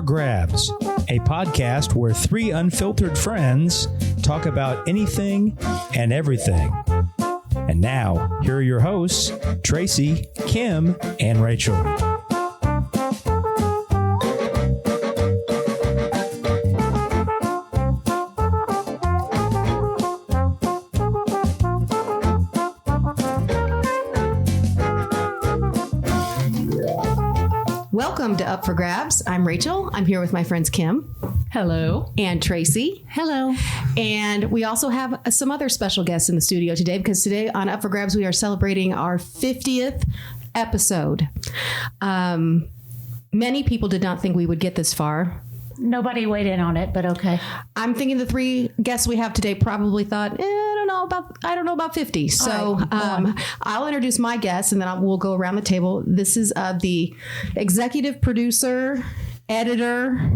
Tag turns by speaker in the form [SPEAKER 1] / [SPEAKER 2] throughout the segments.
[SPEAKER 1] for Grabs, a podcast where three unfiltered friends talk about anything and everything. And now, here are your hosts, Tracy, Kim, and Rachel.
[SPEAKER 2] Welcome to Up for Grabs. I'm Rachel. I'm here with my friends Kim.
[SPEAKER 3] Hello.
[SPEAKER 2] And Tracy.
[SPEAKER 3] Hello.
[SPEAKER 2] And we also have some other special guests in the studio today because today on Up for Grabs we are celebrating our 50th episode. Many people did not think we would get this far.
[SPEAKER 3] Nobody weighed in on it, but okay.
[SPEAKER 2] I'm thinking the three guests we have today probably thought, I don't know about 50. So right, I'll introduce my guests and then we'll go around the table. This is the executive producer, editor,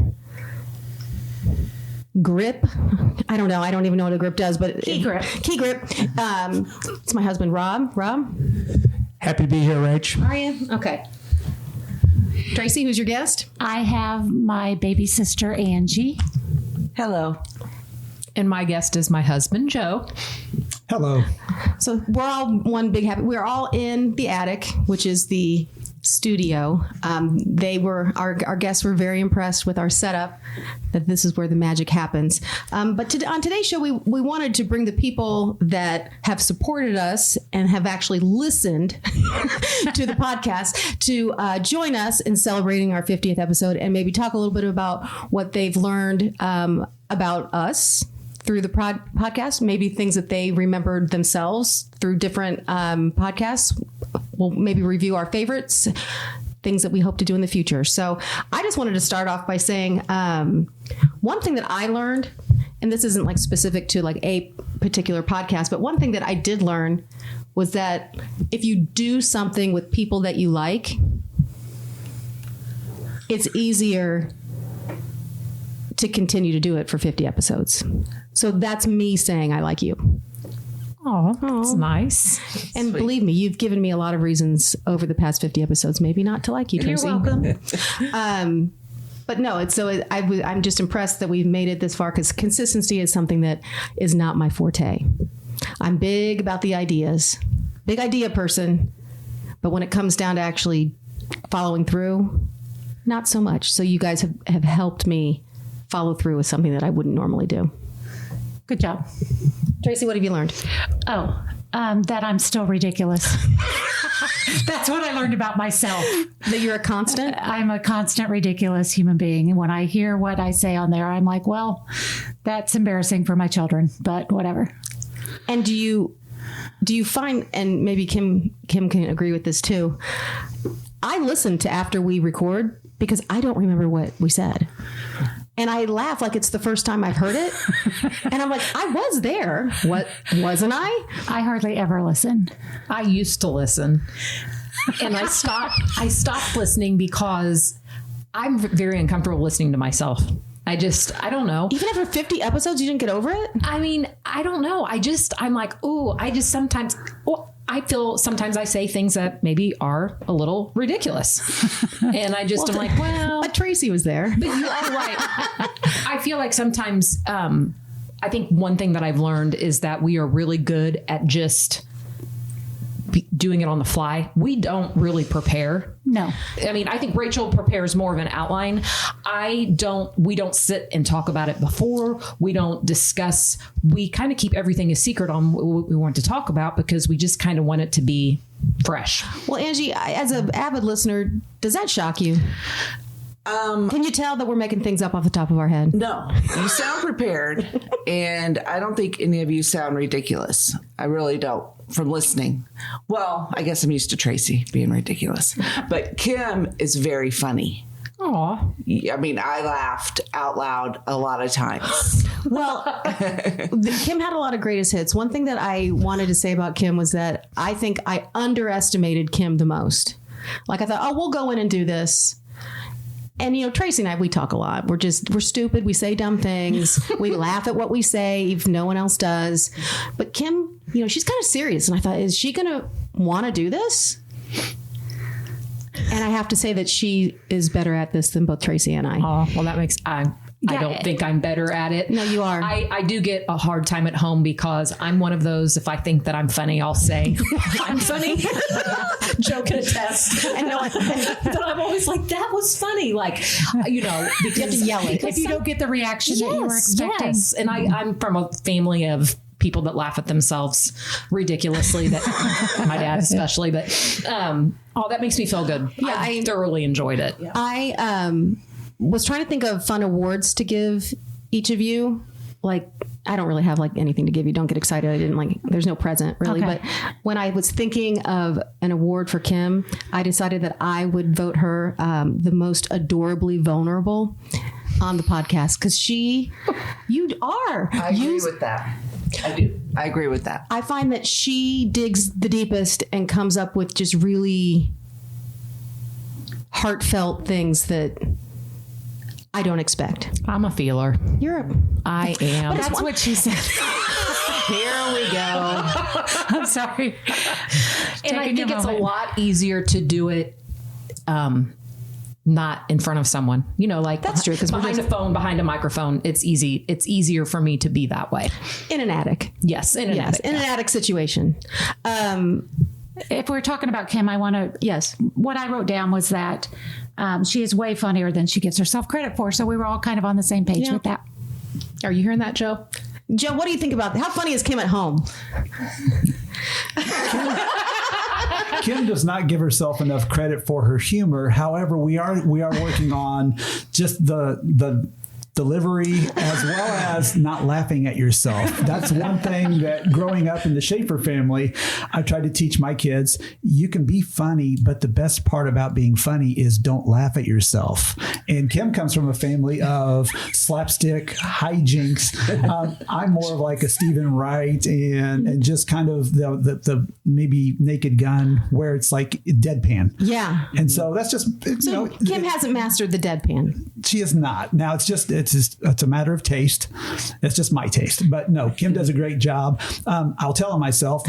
[SPEAKER 2] grip. I don't know. I don't even know what a grip does, but
[SPEAKER 3] key grip.
[SPEAKER 2] It's my husband, Rob. Rob?
[SPEAKER 1] Happy to be here, Rach.
[SPEAKER 2] Are you? Okay. Tracy, who's your guest?
[SPEAKER 3] I have my baby sister, Angie.
[SPEAKER 4] Hello.
[SPEAKER 5] And my guest is my husband, Joe.
[SPEAKER 1] Hello.
[SPEAKER 2] So we're all one big happy. We're all in the attic, which is the studio. Our guests were very impressed with our setup, that this is where the magic happens. But on today's show, we wanted to bring the people that have supported us and have actually listened to the podcast to join us in celebrating our 50th episode and maybe talk a little bit about what they've learned about us through the podcast, maybe things that they remembered themselves through different podcasts. We'll maybe review our favorites, things that we hope to do in the future. So I just wanted to start off by saying one thing that I learned, and this isn't like specific to like a particular podcast, but one thing that I did learn was that if you do something with people that you like, it's easier to continue to do it for 50 episodes. So that's me saying I like you.
[SPEAKER 5] Oh, that's nice.
[SPEAKER 2] And sweet. Believe me, you've given me a lot of reasons over the past 50 episodes, maybe not to like you, Tracy.
[SPEAKER 3] You're welcome.
[SPEAKER 2] But no, I'm just impressed that we've made it this far because consistency is something that is not my forte. I'm big about the ideas, big idea person. But when it comes down to actually following through, not so much. So you guys have helped me follow through with something that I wouldn't normally do.
[SPEAKER 3] Good job.
[SPEAKER 2] Tracy, what have you learned?
[SPEAKER 3] That I'm still ridiculous. That's what I learned about myself.
[SPEAKER 2] That you're a constant?
[SPEAKER 3] I'm a constant ridiculous human being. And when I hear what I say on there, I'm like, well, that's embarrassing for my children, but whatever.
[SPEAKER 2] And do you find, and maybe Kim can agree with this too, I listen to after we record because I don't remember what we said. And I laugh like it's the first time I've heard it. And I'm like, I was there. What, wasn't I?
[SPEAKER 3] I hardly ever listen.
[SPEAKER 5] I used to listen. And I stopped listening because I'm very uncomfortable listening to myself. I don't know.
[SPEAKER 2] Even after 50 episodes, you didn't get over it?
[SPEAKER 5] I mean, I don't know. I'm like, I feel sometimes I say things that maybe are a little ridiculous. And I'm like, well.
[SPEAKER 2] But Tracy was there.
[SPEAKER 5] But you are right. I feel like sometimes, I think one thing that I've learned is that we are really good at just doing it on the fly. We don't really prepare.
[SPEAKER 3] No.
[SPEAKER 5] I mean, I think Rachel prepares more of an outline. We don't sit and talk about it before. We don't discuss. We kind of keep everything a secret on what we want to talk about because we just kind of want it to be fresh.
[SPEAKER 2] Well, Angie, as an avid listener, does that shock you? Can you tell that we're making things up off the top of our head?
[SPEAKER 4] No, you sound prepared, and I don't think any of you sound ridiculous. I really don't from listening. Well, I guess I'm used to Tracy being ridiculous, but Kim is very funny.
[SPEAKER 5] Aw.
[SPEAKER 4] I mean, I laughed out loud a lot of times.
[SPEAKER 2] Well, Kim had a lot of greatest hits. One thing that I wanted to say about Kim was that I think I underestimated Kim the most. Like I thought, we'll go in and do this. And, Tracy and I, we talk a lot. We're stupid. We say dumb things. We laugh at what we say if no one else does. But Kim, she's kind of serious. And I thought, is she going to want to do this? And I have to say that she is better at this than both Tracy and I.
[SPEAKER 5] Oh, well, that makes I don't think I'm better at it.
[SPEAKER 2] No, you are.
[SPEAKER 5] I do get a hard time at home because I'm one of those, if I think that I'm funny, I'll say, I'm funny. Joe can attest. And no, but I'm always like, that was funny. Like, because
[SPEAKER 2] you have to yell it.
[SPEAKER 3] If you don't get the reaction that you were expecting.
[SPEAKER 5] Yes. And I'm from a family of people that laugh at themselves ridiculously, that my dad especially, but that makes me feel good.
[SPEAKER 2] Yeah,
[SPEAKER 5] I thoroughly enjoyed it. Yeah.
[SPEAKER 2] I was trying to think of fun awards to give each of you. Like, I don't really have like anything to give you. Don't get excited. I didn't there's no present really.
[SPEAKER 3] Okay.
[SPEAKER 2] But when I was thinking of an award for Kim, I decided that I would vote her the most adorably vulnerable on the podcast. Cause you are.
[SPEAKER 4] I agree with that. I do. I agree with that.
[SPEAKER 2] I find that she digs the deepest and comes up with just really heartfelt things that I don't expect.
[SPEAKER 5] I'm a feeler. I am.
[SPEAKER 3] That's what she said.
[SPEAKER 2] Here we go.
[SPEAKER 3] I'm sorry.
[SPEAKER 5] And I think it's a lot easier to do it not in front of someone.
[SPEAKER 2] That's true, because
[SPEAKER 5] behind a phone, behind a microphone, it's easy. It's easier for me to be that way.
[SPEAKER 2] In an attic.
[SPEAKER 5] Yes, in an attic.
[SPEAKER 2] In an attic situation.
[SPEAKER 3] If we're talking about Kim, I want to.
[SPEAKER 2] Yes.
[SPEAKER 3] What I wrote down was that she is way funnier than she gives herself credit for. So we were all kind of on the same page with that.
[SPEAKER 5] Are you hearing that, Joe?
[SPEAKER 2] Joe, what do you think about that? How funny is Kim at home?
[SPEAKER 6] Kim does not give herself enough credit for her humor. However, we are working on just the delivery as well as not laughing at yourself. That's one thing that growing up in the Schafer family, I tried to teach my kids. You can be funny, but the best part about being funny is don't laugh at yourself. And Kim comes from a family of slapstick hijinks. I'm more of like a Stephen Wright and just kind of the maybe Naked Gun where it's like deadpan.
[SPEAKER 2] Yeah.
[SPEAKER 6] And so that's just,
[SPEAKER 2] Kim hasn't mastered the deadpan.
[SPEAKER 6] She is not. Now it's a matter of taste. It's just my taste. But no, Kim does a great job. I'll tell myself,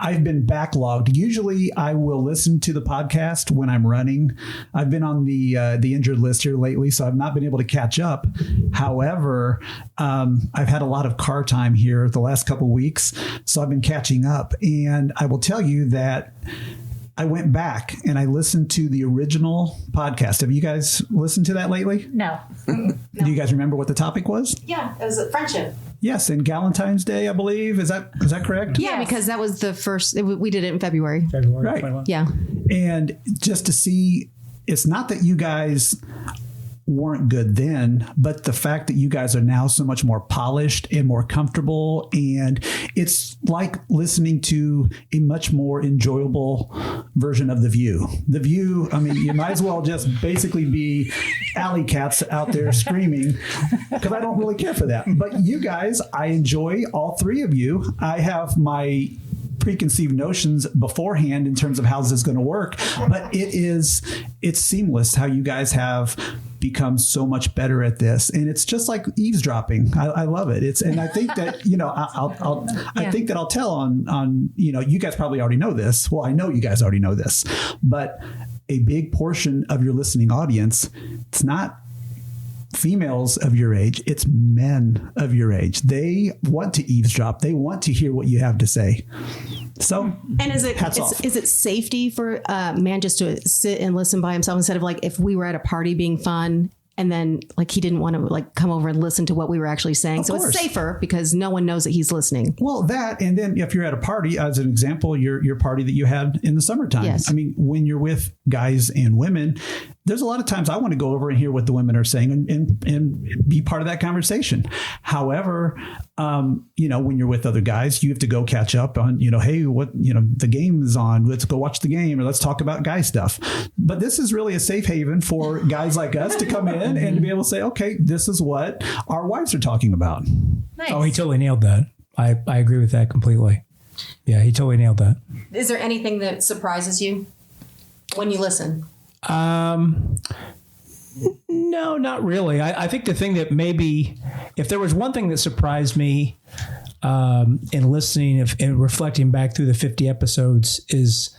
[SPEAKER 6] I've been backlogged. Usually I will listen to the podcast when I'm running. I've been on the injured list here lately, so I've not been able to catch up. However, I've had a lot of car time here the last couple of weeks, so I've been catching up. And I will tell you that I went back and I listened to the original podcast. Have you guys listened to that lately?
[SPEAKER 3] No.
[SPEAKER 6] Do you guys remember what the topic was?
[SPEAKER 2] Yeah, it was a friendship.
[SPEAKER 6] Yes, and Galentine's Day, I believe. Is that correct?
[SPEAKER 2] Yeah, because that was the first. We did it in February.
[SPEAKER 6] Right.
[SPEAKER 1] 21.
[SPEAKER 2] Yeah.
[SPEAKER 6] And just to see, it's not that you guys weren't good then, but the fact that you guys are now so much more polished and more comfortable, and it's like listening to a much more enjoyable version of The View. The View, I mean, you might as well just basically be alley cats out there screaming, because I don't really care for that. But you guys, I enjoy all three of you. I have my preconceived notions beforehand in terms of how this is going to work, but it's seamless how you guys have become so much better at this, and it's just like eavesdropping. I love it. And I think that I think that I'll tell on you guys probably already know this. Well, I know you guys already know this, but a big portion of your listening audience, it's not females of your age, it's men of your age. They want to eavesdrop. They want to hear what you have to say. So,
[SPEAKER 2] and is it safety for a man just to sit and listen by himself instead of like if we were at a party being fun and then like he didn't want to like come over and listen to what we were actually saying? So it's safer because no one knows that he's listening.
[SPEAKER 6] Well, that, and then if you're at a party, as an example, your party that you had in the summertime.
[SPEAKER 2] Yes.
[SPEAKER 6] I mean, when you're with guys and women, there's a lot of times I want to go over and hear what the women are saying and be part of that conversation. However, when you're with other guys, you have to go catch up on, hey, the game is on. Let's go watch the game or let's talk about guy stuff. But this is really a safe haven for guys like us to come in and to be able to say, okay, this is what our wives are talking about.
[SPEAKER 3] Nice.
[SPEAKER 1] Oh, he totally nailed that. I agree with that completely. Yeah, he totally nailed that.
[SPEAKER 2] Is there anything that surprises you when you listen?
[SPEAKER 1] No, not really. I think the thing that maybe, if there was one thing that surprised me in listening and reflecting back through the 50 episodes is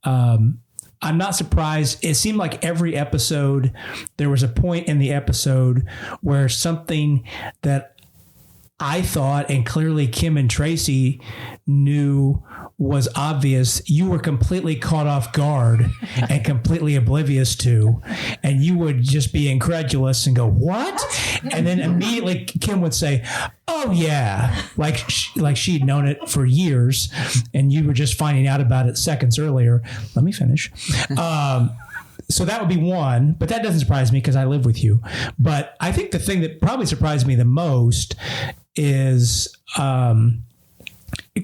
[SPEAKER 1] I I'm not surprised. It seemed like every episode, there was a point in the episode where something that I thought, and clearly Kim and Tracy knew was obvious, you were completely caught off guard and completely oblivious to, and you would just be incredulous and go, what? And then immediately Kim would say, oh yeah, like she'd known it for years, and you were just finding out about it seconds earlier. Let me finish. So that would be one, but that doesn't surprise me because I live with you. But I think the thing that probably surprised me the most is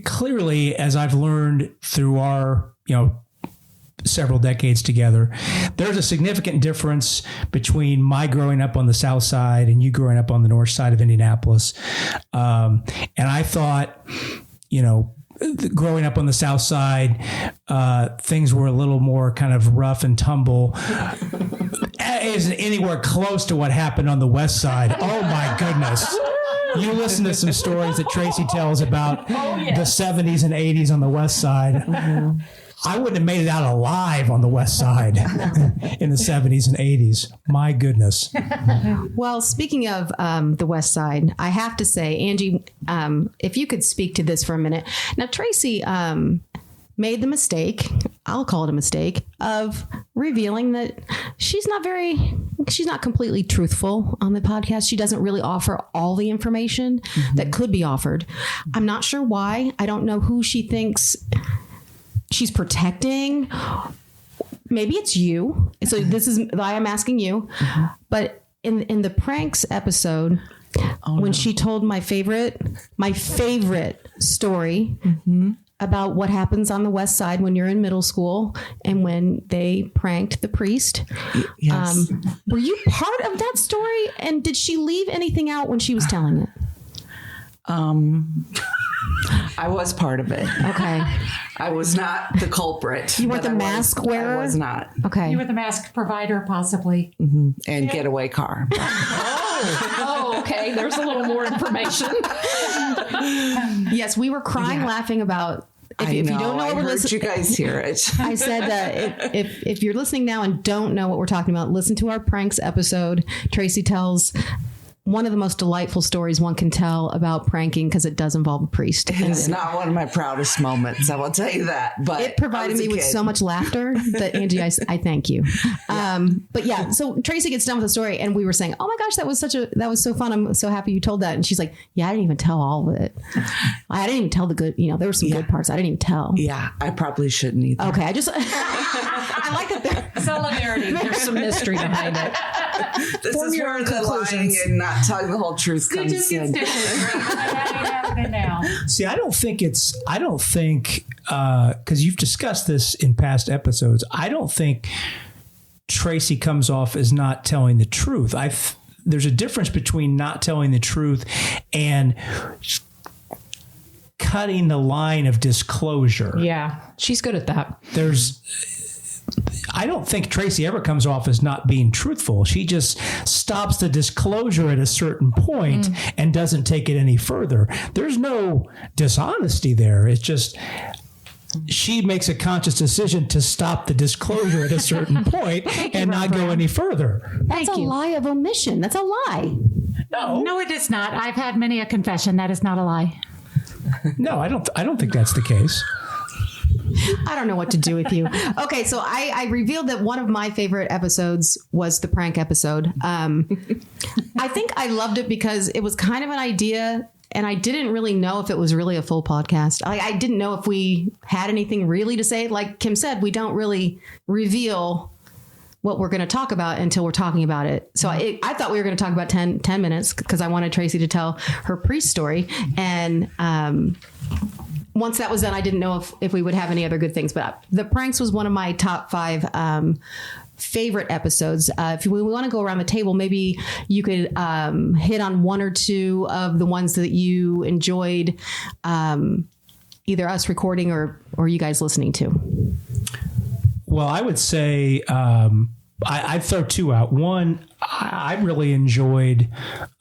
[SPEAKER 1] clearly, as I've learned through our, several decades together, there's a significant difference between my growing up on the South Side and you growing up on the North Side of Indianapolis. And I thought, growing up on the South Side, things were a little more kind of rough and tumble. Isn't anywhere close to what happened on the West Side. Oh my goodness. You listen to some stories that Tracy tells about the 70s and 80s on the West Side. Mm-hmm. I wouldn't have made it out alive on the West Side in the 70s and 80s. My goodness.
[SPEAKER 2] Well, speaking of the West Side, I have to say, Angie, if you could speak to this for a minute. Now, Tracy made the mistake, I'll call it a mistake, of revealing that she's not completely truthful on the podcast. She doesn't really offer all the information that could be offered. I'm not sure why. I don't know who she thinks she's protecting. Maybe it's you. So this is why I'm asking you. But in the pranks episode, when she told my favorite story about what happens on the West Side when you're in middle school and when they pranked the priest.
[SPEAKER 4] Yes.
[SPEAKER 2] Were you part of that story? And did she leave anything out when she was telling it?
[SPEAKER 4] I was part of it.
[SPEAKER 2] Okay.
[SPEAKER 4] I was not the culprit.
[SPEAKER 2] You weren't the mask wearer?
[SPEAKER 4] I was not.
[SPEAKER 2] Okay.
[SPEAKER 3] You were the mask provider, possibly.
[SPEAKER 4] And getaway car.
[SPEAKER 5] Okay. There's a little more information.
[SPEAKER 2] Yes, we were crying, laughing about. If you don't know what we're listening,
[SPEAKER 4] you guys hear it.
[SPEAKER 2] I said that if you're listening now and don't know what we're talking about, listen to our pranks episode. Tracy tells one of the most delightful stories one can tell about pranking because it does involve a priest.
[SPEAKER 4] It's not one of my proudest moments, I will tell you that. But
[SPEAKER 2] it provided me with so much laughter that, Angie, I thank you. But yeah, so Tracy gets done with the story and we were saying, oh my gosh, that was so fun. I'm so happy you told that. And she's like, yeah, I didn't even tell all of it. I didn't even tell the good, there were some good parts I didn't even tell.
[SPEAKER 4] Yeah, I probably shouldn't either.
[SPEAKER 2] Okay, I like that there's
[SPEAKER 5] solidarity. There's some mystery behind it.
[SPEAKER 4] This is where the lying and not telling the whole truth comes in.
[SPEAKER 1] See, I don't think because you've discussed this in past episodes, I don't think Tracy comes off as not telling the truth. There's a difference between not telling the truth and cutting the line of disclosure.
[SPEAKER 5] Yeah, she's good at that.
[SPEAKER 1] I don't think Tracy ever comes off as not being truthful. She just stops the disclosure at a certain point and doesn't take it any further. There's no dishonesty there. It's just she makes a conscious decision to stop the disclosure at a certain point and not go any further.
[SPEAKER 2] That's a lie of omission. That's a lie.
[SPEAKER 3] No, it is not. I've had many a confession. That is not a lie.
[SPEAKER 1] No, I don't think that's the case.
[SPEAKER 2] I don't know what to do with you. Okay, so I revealed that one of my favorite episodes was the prank episode. I think I loved it because it was kind of an idea, and I didn't really know if it was really a full podcast. I didn't know if we had anything really to say. Like Kim said, we don't really reveal what we're going to talk about until we're talking about it. So I thought we were going to talk about 10 minutes because I wanted Tracy to tell her priest story. And once that was done, I didn't know if we would have any other good things. But the pranks was one of my top 5 favorite episodes. If we want to go around the table, maybe you could hit on one or two of the ones that you enjoyed, either us recording or you guys listening to.
[SPEAKER 1] Well, I would say I'd throw 2 out. One, I really enjoyed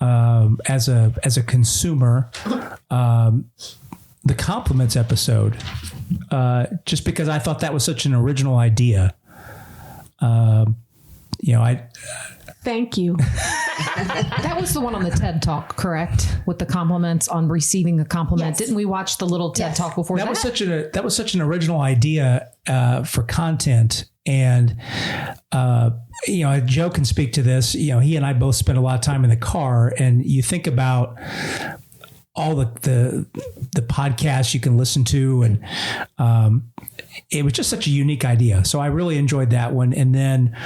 [SPEAKER 1] as a consumer the compliments episode, just because I thought that was such an original idea.
[SPEAKER 2] Thank you.
[SPEAKER 5] That was the one on the TED Talk, correct? With the compliments on receiving a compliment.
[SPEAKER 2] Yes.
[SPEAKER 5] Didn't we watch the little TED Talk before that?
[SPEAKER 1] That was such an original idea for content. And, Joe can speak to this. He and I both spend a lot of time in the car, and you think about all the podcasts you can listen to, and it was just such a unique idea. So I really enjoyed that one. And then,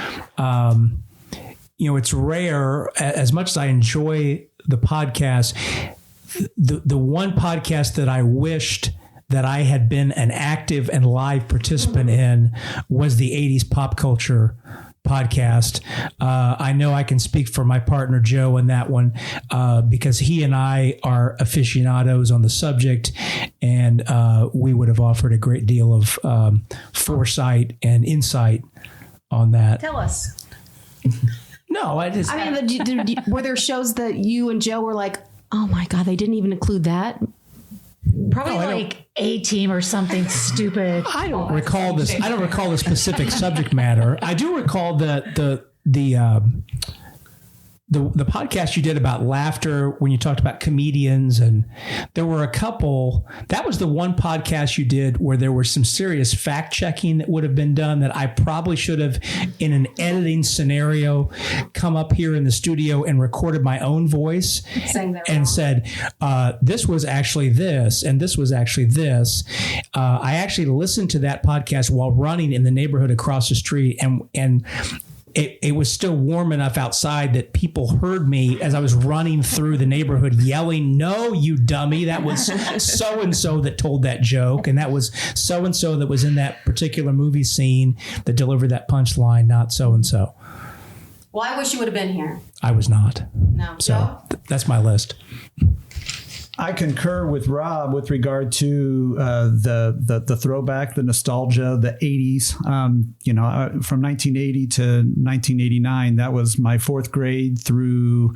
[SPEAKER 1] it's rare, as much as I enjoy the podcast, the one podcast that I wished that I had been an active and live participant in was the 80s pop culture podcast. I know I can speak for my partner Joe in that one because he and I are aficionados on the subject, and we would have offered a great deal of foresight and insight on that.
[SPEAKER 2] Tell us.
[SPEAKER 1] No, I
[SPEAKER 2] mean, were there shows that you and Joe were like, oh my God, they didn't even include that?
[SPEAKER 3] Probably like A-Team or something stupid.
[SPEAKER 1] I don't recall this. I don't recall the specific subject matter. I do recall the podcast you did about laughter when you talked about comedians, and there were a couple. That was the one podcast you did where there was some serious fact checking that would have been done that I probably should have, in an editing scenario, come up here in the studio and recorded my own voice and said, this was actually this and this was actually this. I actually listened to that podcast while running in the neighborhood across the street, and it was still warm enough outside that people heard me as I was running through the neighborhood yelling, "No, you dummy. That was so-and-so that told that joke. And that was so-and-so that was in that particular movie scene that delivered that punchline, not so-and-so."
[SPEAKER 2] Well, I wish you would have been here.
[SPEAKER 1] I was not.
[SPEAKER 2] No.
[SPEAKER 1] So that's my list.
[SPEAKER 6] I concur with Rob with regard to the throwback, the nostalgia, the 80s. From 1980 to 1989, that was my fourth grade through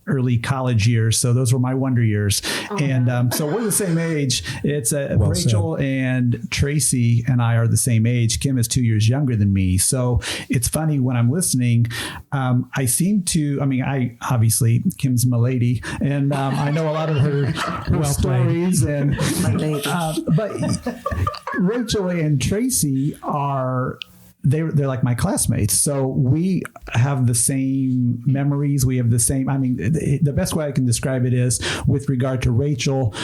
[SPEAKER 6] early college years. So those were my wonder years. So we're the same age. It's Rachel and Tracy and I are the same age. Kim is 2 years younger than me. So it's funny when I'm listening, I obviously Kim's my lady, and I know a lot of her stories, and but Rachel and Tracy they're like my classmates, so we have the same memories. We have the same. I mean, the best way I can describe it is with regard to Rachel.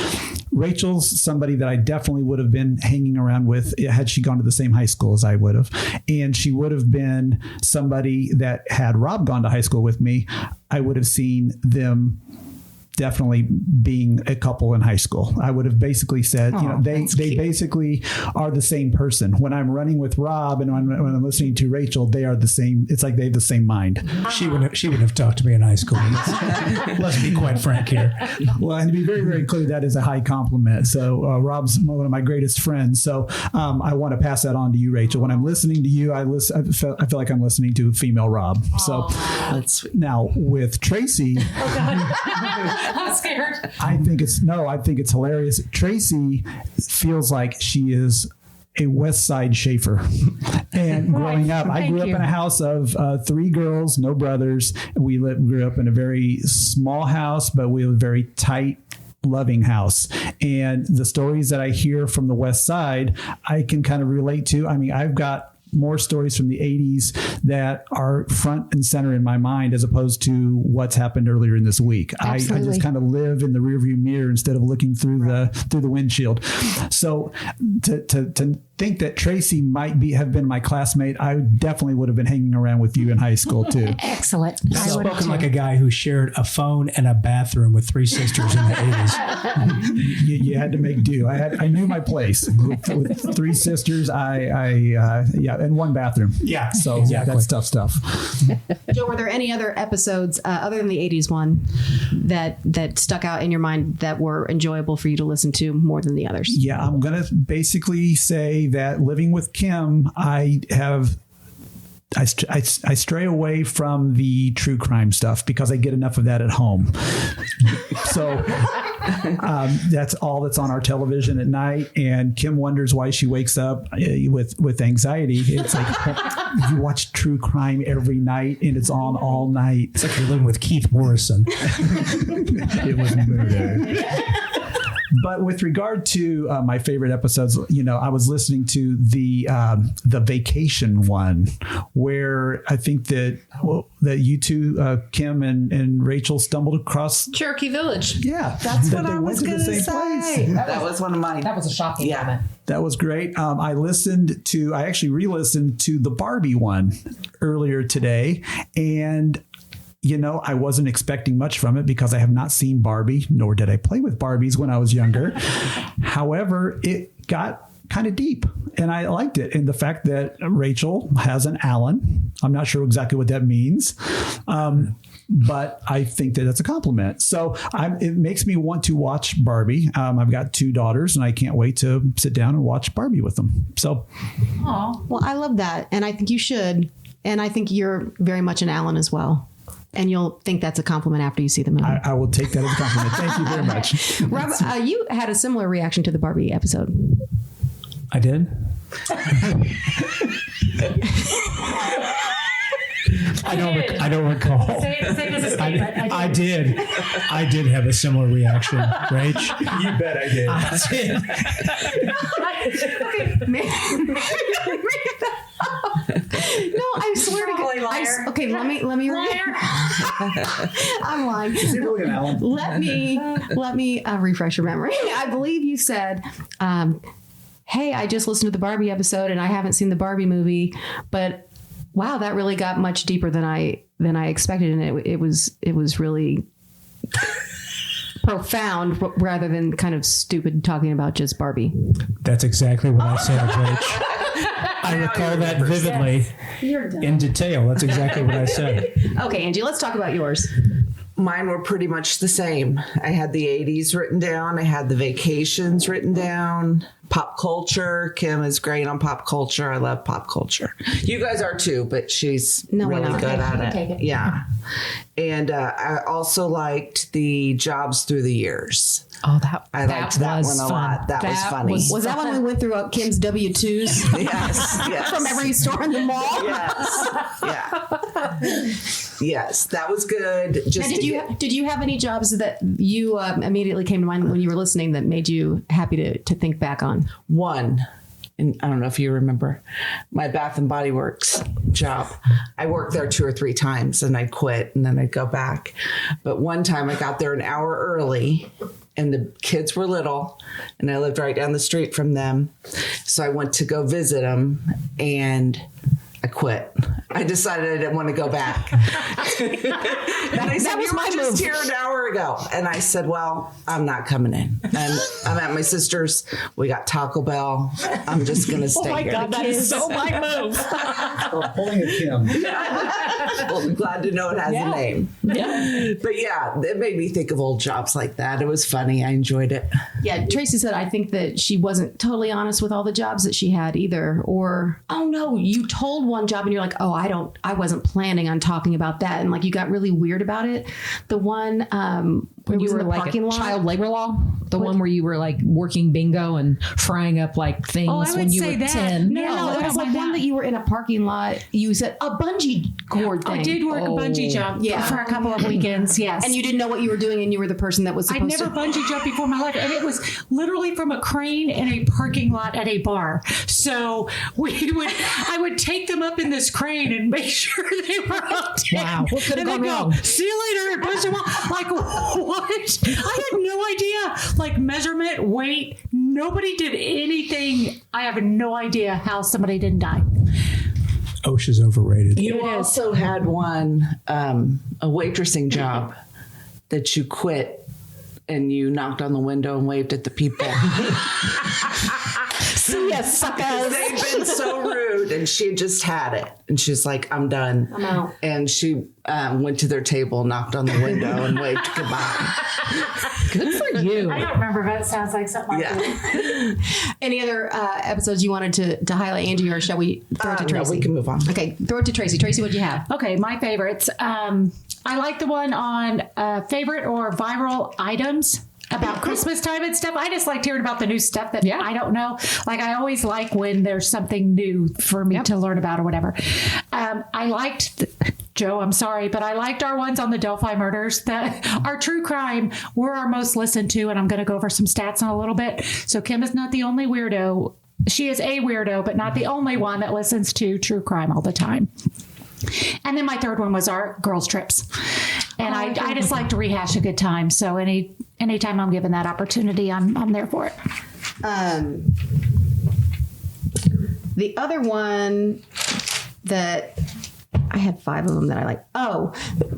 [SPEAKER 6] Rachel's somebody that I definitely would have been hanging around with had she gone to the same high school as I would have, and she would have been somebody that had Rob gone to high school with me, I would have seen them definitely being a couple in high school. I would have basically said, they basically are the same person. When I'm running with Rob and when I'm listening to Rachel, they are the same. It's like they have the same mind.
[SPEAKER 1] She wouldn't have talked to me in high school. Let's be quite frank here.
[SPEAKER 6] Well, and to be very, very clear, that is a high compliment. So Rob's one of my greatest friends. So I want to pass that on to you, Rachel. When I'm listening to you, I feel like I'm listening to female Rob. So
[SPEAKER 4] that's sweet.
[SPEAKER 6] Now with Tracy,
[SPEAKER 5] I'm scared.
[SPEAKER 6] I think it's hilarious. Tracy feels like she is a West Side Schafer. And growing up, I grew up in a house of 3 girls, no brothers. We grew up in a very small house, but we have a very tight, loving house. And the stories that I hear from the West Side, I can kind of relate to. I mean, I've got more stories from the 80s that are front and center in my mind as opposed to what's happened earlier in this week. I just kind of live in the rearview mirror instead of looking through the windshield. So to think that Tracy might have been my classmate, I definitely would have been hanging around with you in high school too.
[SPEAKER 3] Excellent.
[SPEAKER 1] Spoken like a guy who shared a phone and a bathroom with 3 sisters in the 80s.
[SPEAKER 6] You had to make do. I knew my place with 3 sisters. And 1 bathroom.
[SPEAKER 1] Yeah.
[SPEAKER 6] So
[SPEAKER 1] exactly.
[SPEAKER 6] That's tough stuff.
[SPEAKER 2] Joe, were there any other episodes other than the 80s one that stuck out in your mind that were enjoyable for you to listen to more than the others?
[SPEAKER 6] Yeah, I'm going to basically say that living with Kim, I have I stray away from the true crime stuff because I get enough of that at home. So that's all that's on our television at night. And Kim wonders why she wakes up with anxiety. It's like you watch true crime every night and it's on all night.
[SPEAKER 1] It's like you're living with Keith Morrison.
[SPEAKER 6] It was murder. But with regard to my favorite episodes, I was listening to the vacation one, where I think that you two, Kim and Rachel, stumbled across
[SPEAKER 2] Cherokee Village.
[SPEAKER 6] Yeah,
[SPEAKER 4] that's what I was going to say. That was one of mine.
[SPEAKER 5] That was a shocking moment.
[SPEAKER 6] That was great. I actually re-listened to the Barbie one earlier today, and I wasn't expecting much from it because I have not seen Barbie, nor did I play with Barbies when I was younger. However, it got kind of deep and I liked it. And the fact that Rachel has an Alan, I'm not sure exactly what that means. But I think that that's a compliment. So it makes me want to watch Barbie. I've got 2 daughters and I can't wait to sit down and watch Barbie with them. So,
[SPEAKER 2] well, I love that. And I think you should. And I think you're very much an Alan as well. And you'll think that's a compliment after you see the movie.
[SPEAKER 6] I will take that as a compliment. Thank you very much.
[SPEAKER 2] Rob, you had a similar reaction to the Barbie episode.
[SPEAKER 1] I did? I don't recall.
[SPEAKER 3] Say it as a statement.
[SPEAKER 1] I did have a similar reaction, Rach.
[SPEAKER 6] You bet I did.
[SPEAKER 2] No, I swear to God. Okay, let me. I'm lying.
[SPEAKER 6] Is he really an Alan?
[SPEAKER 2] Let me refresh your memory. I believe you said, "Hey, I just listened to the Barbie episode and I haven't seen the Barbie movie, but wow, that really got much deeper than I expected, and it was really profound rather than kind of stupid talking about just Barbie."
[SPEAKER 1] That's exactly what I said, Rach. I recall that vividly in detail. That's exactly what I said.
[SPEAKER 2] Okay, Angie, let's talk about yours.
[SPEAKER 4] Mine were pretty much the same. I had the 80s written down. I had the vacations written down. Pop culture. Kim is great on pop culture. I love pop culture. You guys are too, but she's really good at it. Yeah. And I also liked the jobs through the years.
[SPEAKER 5] Oh,
[SPEAKER 4] I liked that one a lot. That was funny.
[SPEAKER 2] Was that when we went through Kim's W-2s?
[SPEAKER 4] Yes.
[SPEAKER 2] From every store in the mall?
[SPEAKER 4] Yes. Yeah. Yes, that was good. Just
[SPEAKER 2] did you have any jobs that you immediately came to mind when you were listening that made you happy to think back on?
[SPEAKER 4] One, and I don't know if you remember, my Bath and Body Works job. I worked there 2 or 3 times and I'd quit and then I'd go back. But one time I got there an hour early and the kids were little and I lived right down the street from them. So I went to go visit them and I quit. I decided I didn't want to go back. And I said, "You were just here an hour ago." And I said, "Well, I'm not coming in. And I'm at my sister's. We got Taco Bell. I'm just going to stay here."
[SPEAKER 5] Oh my God, that is so my move.
[SPEAKER 6] Pulling a Kim.
[SPEAKER 4] Well, I'm glad to know it has a name.
[SPEAKER 5] Yeah.
[SPEAKER 4] But yeah, it made me think of old jobs like that. It was funny. I enjoyed it.
[SPEAKER 2] Yeah, Tracy said, I think that she wasn't totally honest with all the jobs that she had either. Or, oh no, you told one job and you're like, oh, I wasn't planning on talking about that. And like, you got really weird about it. The one, when you were in the parking lot.
[SPEAKER 5] Child labor law? The one where you were like working bingo and frying up like things when you were 10.
[SPEAKER 2] No, it was like one that you were in a parking lot. You said a bungee cord thing.
[SPEAKER 3] I did work a bungee jump for a couple of weekends, yes.
[SPEAKER 2] And you didn't know what you were doing and you were the person that was supposed to.
[SPEAKER 3] I'd never bungee jumped before in my life. And it was literally from a crane in a parking lot at a bar. So I would take them up in this crane and make sure they were up.
[SPEAKER 5] Wow. What could have gone wrong?
[SPEAKER 3] See you later. And push them off. Like, what? I had no idea. Like measurement, weight. Nobody did anything. I have no idea how somebody didn't die.
[SPEAKER 1] OSHA's overrated.
[SPEAKER 4] You also had one, a waitressing job that you quit and you knocked on the window and waved at the people.
[SPEAKER 2] See ya, suckers.
[SPEAKER 4] They'd been so rude and she just had it. And she's like, I'm done.
[SPEAKER 2] I'm out.
[SPEAKER 4] And she went to their table, knocked on the window and waved goodbye.
[SPEAKER 5] Good for you.
[SPEAKER 3] I don't remember, but it sounds like something like that.
[SPEAKER 2] Any other episodes you wanted to highlight, Angie, or shall we throw it to Tracy?
[SPEAKER 4] No, we can move on.
[SPEAKER 2] Okay, throw it to Tracy. Tracy, what'd you have?
[SPEAKER 3] Okay, my favorites. I like the one on favorite or viral items about Christmas time and stuff. I just liked hearing about the new stuff that I don't know. Like, I always like when there's something new for me to learn about or whatever. I liked... Joe, I'm sorry, but I liked our ones on the Delphi murders. Our true crime were our most listened to, and I'm going to go over some stats in a little bit. So Kim is not the only weirdo. She is a weirdo, but not the only one that listens to true crime all the time. And then my third one was our girls' trips. And I just like to rehash a good time. So anytime I'm given that opportunity, I'm there for it.
[SPEAKER 2] The other one that... I had 5 of them that I like. Oh,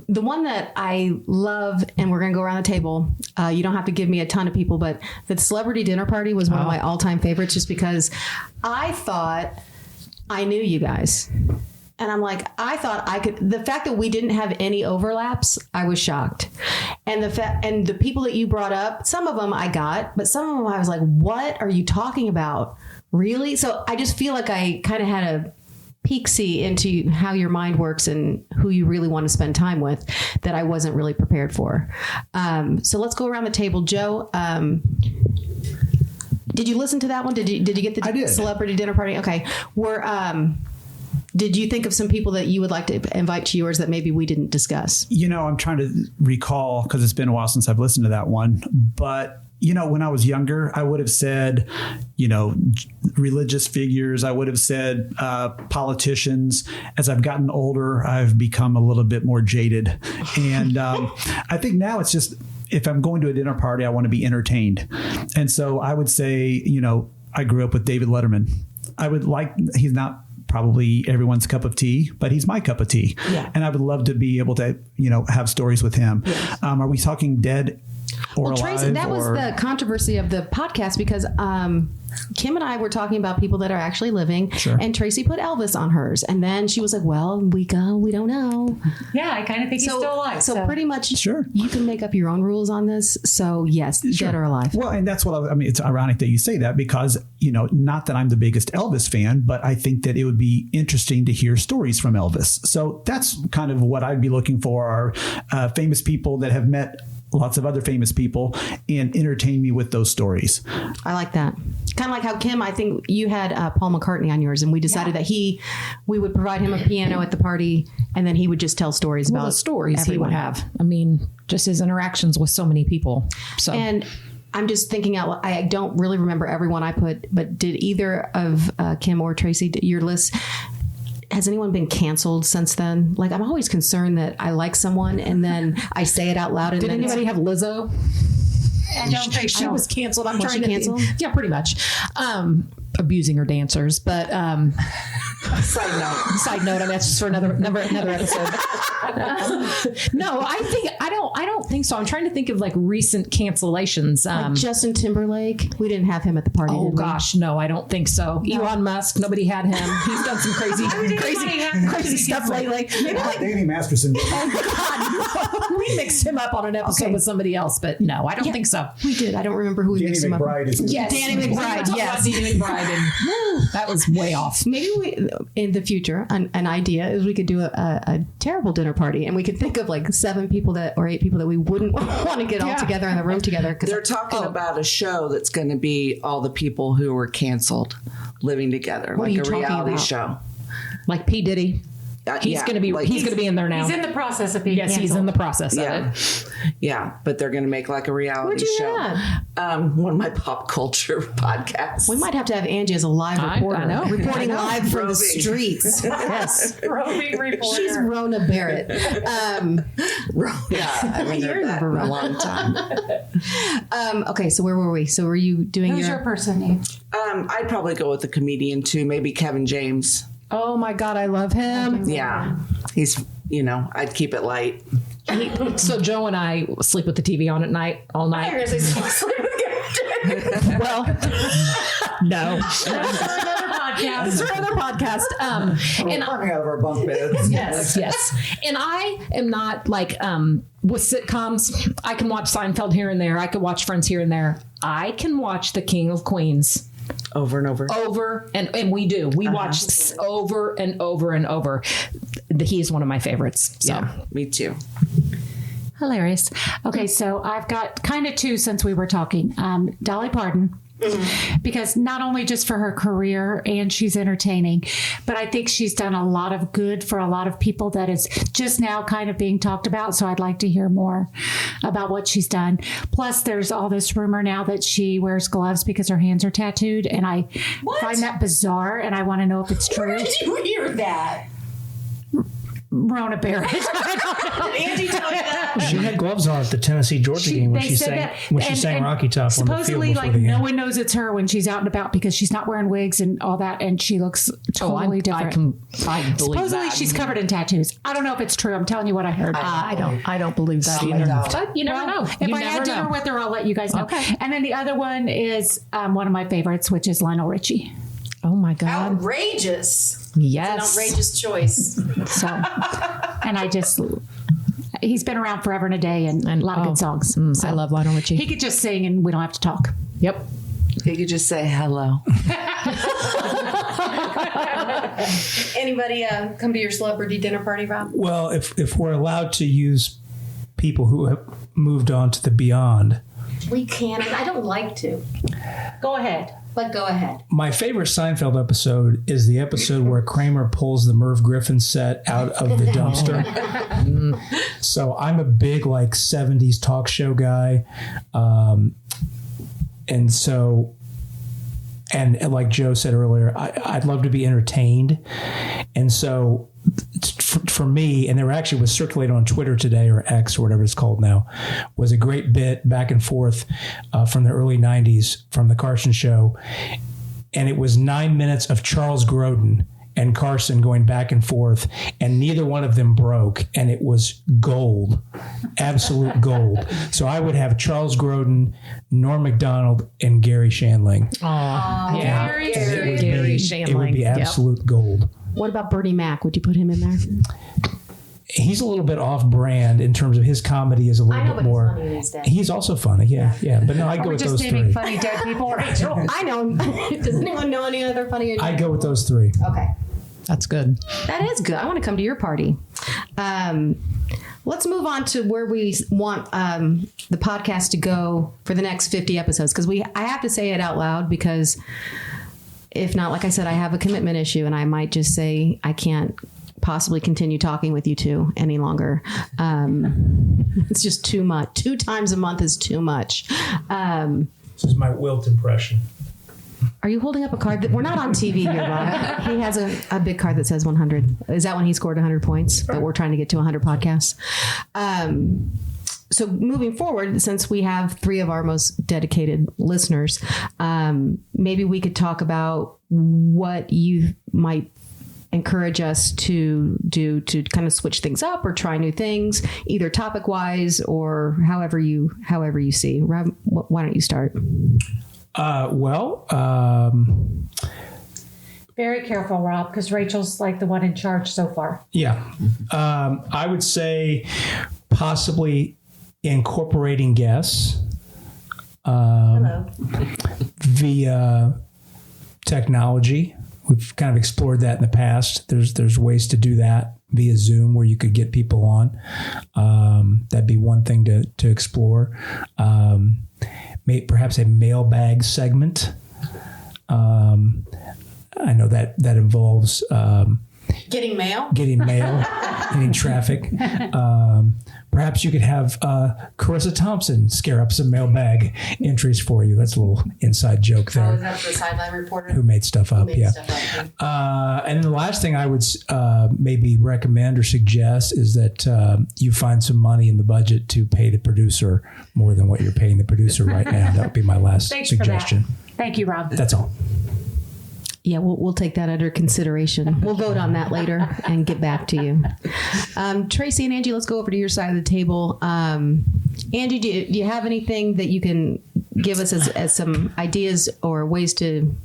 [SPEAKER 2] the one that I love, and we're going to go around the table. You don't have to give me a ton of people, but the celebrity dinner party was one of my all-time favorites just because I thought I knew you guys. And I'm like, I thought I could. The fact that we didn't have any overlaps, I was shocked. And the people that you brought up, some of them I got, but some of them I was like, what are you talking about? Really? So I just feel like I kind of had a peek-see into how your mind works and who you really want to spend time with that I wasn't really prepared for. So let's go around the table. Joe, did you listen to that one? Did you get the celebrity dinner party? Okay. Did you think of some people that you would like to invite to yours that maybe we didn't discuss? I'm trying to recall because it's been a while since I've listened to that one, but when I was younger, I would have said, religious figures. I would have said politicians. As I've gotten older, I've become a little bit more jaded. And I think now it's just, if I'm going to a dinner party, I want to be entertained. And so I would say, I grew up with David Letterman. He's not probably everyone's cup of tea, but he's my cup of tea. Yeah. And I would love to be able to, have stories with him. Yeah. Are we talking dead? Well, Tracy, that was the controversy of the podcast because Kim and I were talking about people that are actually living, and Tracy put Elvis on hers, and then she was like, "Well, we don't know."
[SPEAKER 3] Yeah, I kind of think he's still alive.
[SPEAKER 2] So pretty much, you can make up your own rules on this. So yes, dead or alive. Well, and that's what I mean. It's ironic that you say that because not that I'm the biggest Elvis fan, but I think that it would be interesting to hear stories from Elvis. So that's kind of what I'd be looking for: are famous people that have met lots of other famous people and entertain me with those stories. I like that. Kind of like how Kim, I think you had Paul McCartney on yours, and we decided that we would provide him a piano at the party, and then he would just tell stories about the stories everyone. He would have. I mean, just his interactions with so many people. So and I'm just thinking out. I don't really remember everyone I put, but did either of Kim or Tracy, your list? Has anyone been canceled since then? Like, I'm always concerned that I like someone and then I say it out loud. And did anybody have Lizzo? I don't think she was canceled. I'm trying to cancel. Yeah, pretty much. Abusing her dancers, but side note. I mean, that's just for another episode. No, I don't think so. I'm trying to think of like recent cancellations. Like Justin Timberlake. We didn't have him at the party. Oh gosh, no, I don't think so. No. Elon Musk. Nobody had him. He's done some crazy stuff lately. Maybe like Danny Masterson. Oh God, we mixed him up on an episode with somebody else, but no, I don't think so. We did. I don't remember who we mixed him up. Yes, Danny McBride. Yes, Danny McBride. And that was way off. Maybe in the future, an idea is we could do a terrible dinner party, and we could think of like 7 people or 8 people that we wouldn't want to get all together in the room together. They're talking about a show that's going to be all the people who were canceled living together, like a reality show, like P. Diddy. He's going to be. Like, he's going to be in there now. He's in the process of being. Yes, canceled. He's in the process of it. Yeah, but they're going to make like a reality show. One of my pop culture podcasts. We might have to have Angie as a live reporter. I know. Reporting live from the streets. Yes, roving reporter. She's Rona Barrett. Yeah, I mean, that for a long time. Okay, so where were we? So were you doing Who's your person name? I'd probably go with the comedian too. Maybe Kevin James. Oh my God, I love him. Yeah. He's, I'd keep it light. So Joe and I sleep with the TV on at night, all night. Well, no. That's for another
[SPEAKER 3] podcast.
[SPEAKER 5] This is our other podcast.
[SPEAKER 6] And coming out of our bunk beds.
[SPEAKER 5] Yes. And I am not like with sitcoms. I can watch Seinfeld here and there. I could watch Friends here and there. I can watch The King of Queens
[SPEAKER 4] over and over.
[SPEAKER 5] And we do. We watch over and over and over. He's one of my favorites. So.
[SPEAKER 4] Yeah, me too.
[SPEAKER 3] Hilarious. Okay, so I've got kind of two since we were talking. Dolly Parton. Because not only just for her career and she's entertaining, but I think she's done a lot of good for a lot of people that is just now kind of being talked about. So I'd like to hear more about what she's done. Plus, there's all this rumor now that she wears gloves because her hands are tattooed. And I find that bizarre. And I want to know if it's true.
[SPEAKER 5] Where did you hear that?
[SPEAKER 3] Rona Barrett.
[SPEAKER 5] Did Angie tell you that?
[SPEAKER 7] She had gloves on at the Tennessee-Georgia game when she sang Rocky Top on the field
[SPEAKER 3] supposedly,
[SPEAKER 7] before
[SPEAKER 3] like,
[SPEAKER 7] the game.
[SPEAKER 3] no one knows it's her when she's out and about because she's not wearing wigs and all that, and she looks totally different.
[SPEAKER 5] I believe
[SPEAKER 3] supposedly
[SPEAKER 5] that.
[SPEAKER 3] she's covered in tattoos. I don't know if it's true. I'm telling you what I heard.
[SPEAKER 5] I don't believe that either. But you never know.
[SPEAKER 3] If I had dinner with her, I'll let you guys know.
[SPEAKER 5] Okay.
[SPEAKER 3] And then the other one is one of my favorites, which is Lionel Richie.
[SPEAKER 5] Oh my God.
[SPEAKER 8] Outrageous.
[SPEAKER 5] Yes.
[SPEAKER 8] It's an outrageous choice.
[SPEAKER 3] So, and he's been around forever and a day and a lot of good songs. So
[SPEAKER 5] I love Lionel Richie.
[SPEAKER 3] He could just sing and we don't have to talk.
[SPEAKER 5] Yep.
[SPEAKER 4] You could just say hello.
[SPEAKER 8] Anybody come to your celebrity dinner party, Rob?
[SPEAKER 7] Well, if we're allowed to use people who have moved on to the beyond.
[SPEAKER 8] We can, and I don't like to.
[SPEAKER 3] Go ahead.
[SPEAKER 8] But go ahead.
[SPEAKER 7] My favorite Seinfeld episode is the episode where Kramer pulls the Merv Griffin set out of the dumpster. So I'm a big 70s talk show guy. And like Joe said earlier, I'd love to be entertained. And so for me, and there actually was circulated on Twitter today, or X or whatever it's called now, was a great bit back and forth from the early 90s from the Carson Show. And it was 9 minutes of Charles Grodin and Carson going back and forth, and neither one of them broke, and it was gold, absolute gold. So I would have Charles Grodin, Norm Macdonald, and Gary Shandling.
[SPEAKER 5] Yeah. Gary Shandling.
[SPEAKER 7] It would be absolute gold.
[SPEAKER 2] What about Bernie Mac? Would you put him in there?
[SPEAKER 7] He's a little bit off-brand in terms of his comedy is a little bit more. He's also funny, yeah. But no, I go with those three.
[SPEAKER 3] Are we just naming funny dead people, Rachel?
[SPEAKER 2] I know. Does anyone know any other funny?
[SPEAKER 7] I go with those three.
[SPEAKER 2] Okay.
[SPEAKER 5] That's good.
[SPEAKER 2] That is good. I want to come to your party. Let's move on to where we want the podcast to go for the next 50 episodes. Because I have to say it out loud, because if not, like I said, I have a commitment issue, and I might just say I can't possibly continue talking with you two any longer. It's just too much. 2 times a month is too much.
[SPEAKER 7] This is my Wilt impression.
[SPEAKER 2] Are you holding up a card? We're not on TV here, Bob. He has a big card that says 100. Is that when he scored 100 points? But we're trying to get to 100 podcasts. So moving forward, since we have 3 of our most dedicated listeners, maybe we could talk about what you might encourage us to do to kind of switch things up or try new things, either topic wise or however you see. Rob, why don't you start?
[SPEAKER 3] Very careful, Rob, because Rachel's like the one in charge so far.
[SPEAKER 7] Yeah. I would say possibly incorporating guests via technology. We've kind of explored that in the past. There's ways to do that via Zoom where you could get people on. That'd be one thing to explore. Perhaps a mailbag segment. I know that involves
[SPEAKER 8] Getting mail,
[SPEAKER 7] getting traffic. Perhaps you could have Carissa Thompson scare up some mailbag entries for you. That's a little inside joke there.
[SPEAKER 8] Oh, is that the sideline reporter?
[SPEAKER 7] Who made stuff up, And then the last thing I would maybe recommend or suggest is that you find some money in the budget to pay the producer more than what you're paying the producer right now. That would be my last suggestion.
[SPEAKER 3] Thank you, Rob.
[SPEAKER 7] That's all.
[SPEAKER 2] Yeah, we'll take that under consideration. We'll vote on that later and get back to you. Tracy and Angie, let's go over to your side of the table. Angie, do you have anything that you can give us as some ideas or ways to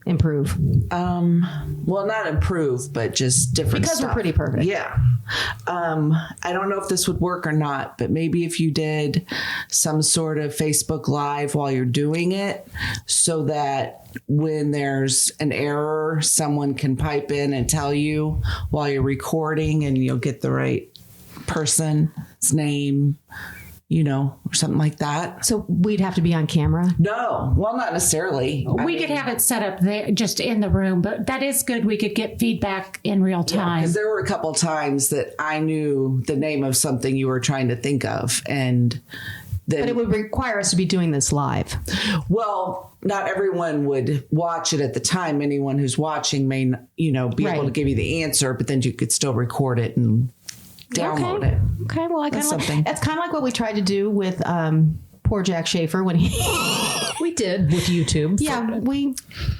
[SPEAKER 2] improve?
[SPEAKER 4] Well, not improve, but just different
[SPEAKER 2] Because
[SPEAKER 4] stuff.
[SPEAKER 2] we're pretty perfect.
[SPEAKER 4] Yeah. I don't know if this would work or not, but maybe if you did some sort of Facebook Live while you're doing it, so that when there's an error, someone can pipe in and tell you while you're recording, and you'll get the right person's name, or something like that.
[SPEAKER 2] So we'd have to be on camera?
[SPEAKER 4] No, well, not necessarily.
[SPEAKER 3] We could have it set up there, just in the room, but that is good. We could get feedback in real time.
[SPEAKER 4] Because there were a couple times that I knew the name of something you were trying to think of, and then,
[SPEAKER 2] But it would require us to be doing this live.
[SPEAKER 4] well, not everyone would watch it at the time. Anyone who's watching may, be able to give you the answer, but then you could still record it and download it.
[SPEAKER 2] Okay, well,
[SPEAKER 4] That's something.
[SPEAKER 2] That's kind of like what we tried to do with poor Jack Schafer when he.
[SPEAKER 5] We did with YouTube.
[SPEAKER 2] Yeah, we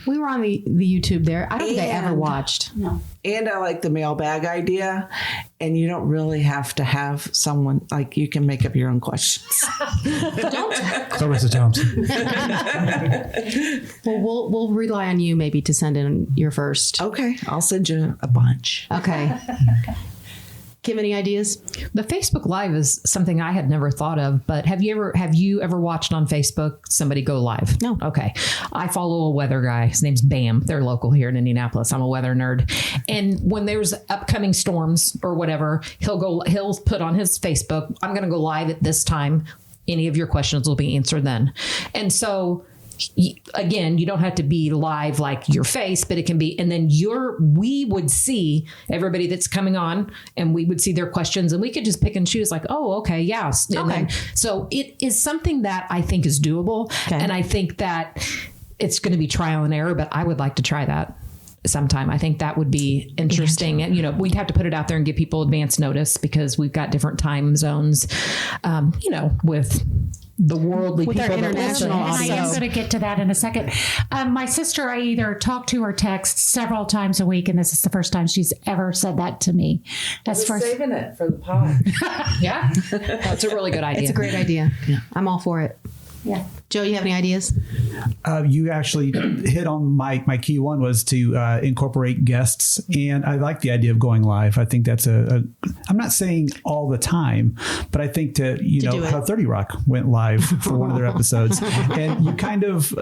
[SPEAKER 2] were on the YouTube there. I don't think I ever watched.
[SPEAKER 3] No.
[SPEAKER 4] And I like the mailbag idea. And you don't really have to have someone, like, you can make up your own questions.
[SPEAKER 7] Clarissa Thompson.
[SPEAKER 2] Well, we'll rely on you maybe to send in your first.
[SPEAKER 4] Okay, I'll send you a bunch.
[SPEAKER 2] Okay. Kim, any ideas?
[SPEAKER 5] The Facebook Live is something I had never thought of, but have you ever watched on Facebook somebody go live?
[SPEAKER 2] No.
[SPEAKER 5] Okay. I follow a weather guy. His name's Bam. They're local here in Indianapolis. I'm a weather nerd. And when there's upcoming storms or whatever, he'll put on his Facebook, I'm going to go live at this time. Any of your questions will be answered then. And so again, you don't have to be live like your face, but it can be, and then we would see everybody that's coming on, and we would see their questions, and we could just pick and choose, like, oh, okay, yes. And then, so it is something that I think is doable. Okay. And I think that it's going to be trial and error, but I would like to try that sometime. I think that would be interesting. And, we'd have to put it out there and give people advance notice, because we've got different time zones, with the worldly
[SPEAKER 2] With
[SPEAKER 5] people.
[SPEAKER 2] our international
[SPEAKER 3] And I am going to get to that in a second. My sister, I either talk to or text several times a week, and this is the first time she's ever said that to me. That's first.
[SPEAKER 4] Saving it for the pod.
[SPEAKER 5] Yeah. That's a really good idea.
[SPEAKER 2] It's a great idea. Yeah. I'm all for it.
[SPEAKER 3] Yeah.
[SPEAKER 2] Joe, you have any ideas?
[SPEAKER 6] You actually hit on my key one was to incorporate guests. And I like the idea of going live. I think that's I'm not saying all the time, but I think how 30 Rock went live for one of their episodes. And you kind of,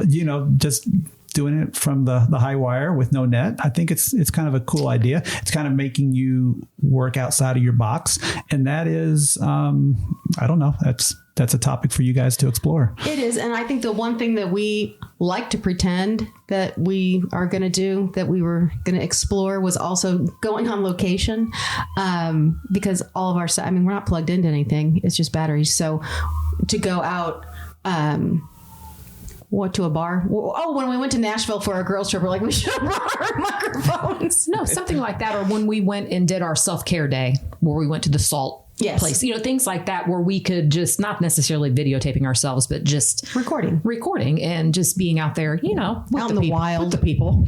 [SPEAKER 6] just doing it from the high wire with no net. I think it's kind of a cool idea. It's kind of making you work outside of your box. And that is, I don't know, that's a topic for you guys to explore.
[SPEAKER 2] It is. And I think the one thing that we like to pretend that we are going to do, that we were going to explore, was also going on location, because all of our, we're not plugged into anything. It's just batteries. So to go out, to a bar? Oh, when we went to Nashville for our girls trip, we're like, we should have brought our microphones.
[SPEAKER 5] No, something like that. Or when we went and did our self-care day, where we went to the salt place, things like that, where we could just, not necessarily videotaping ourselves, but just recording and just being out there,
[SPEAKER 2] out in the wild
[SPEAKER 5] with the people.